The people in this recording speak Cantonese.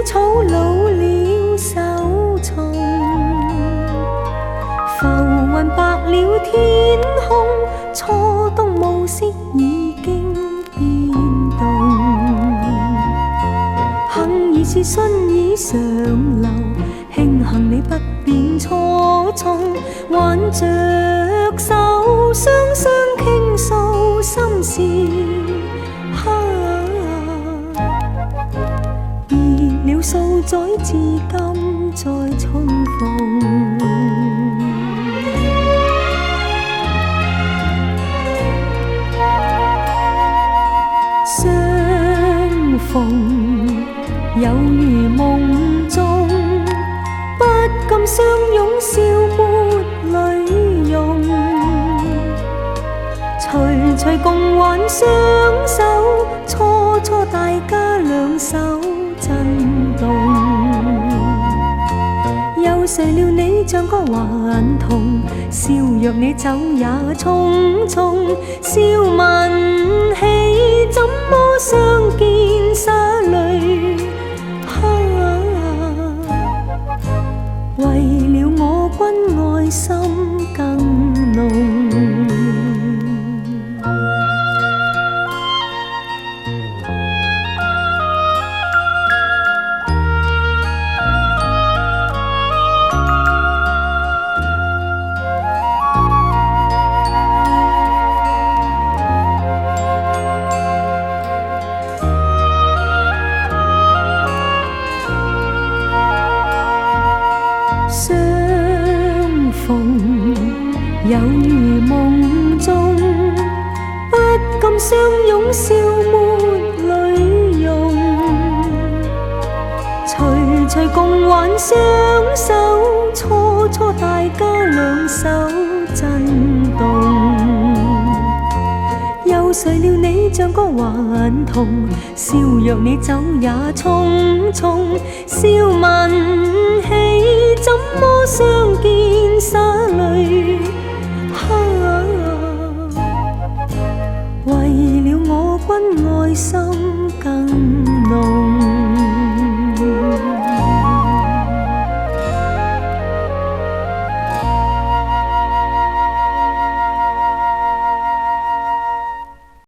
草老了手重，浮雲白了天空，初冬暮色已經變動。幸而是信已上流，慶幸你不變初衷，挽着手雙雙傾訴心事。別了數載，至今再重逢。相逢有如夢中，不禁相擁笑抹淚溶。徐徐共挽雙手，初初大家兩手震動。又誰料你像個頑童，笑若你走也匆匆。笑問起怎麼相見灑淚，為了我君愛心更濃。相逢有如夢中，不禁相擁笑抹淚溶。徐徐共挽雙手，初初大家兩手震動。又誰料你像個頑童，笑若你走也匆匆。笑問起怎麼相見灑淚，為了我君愛心更濃。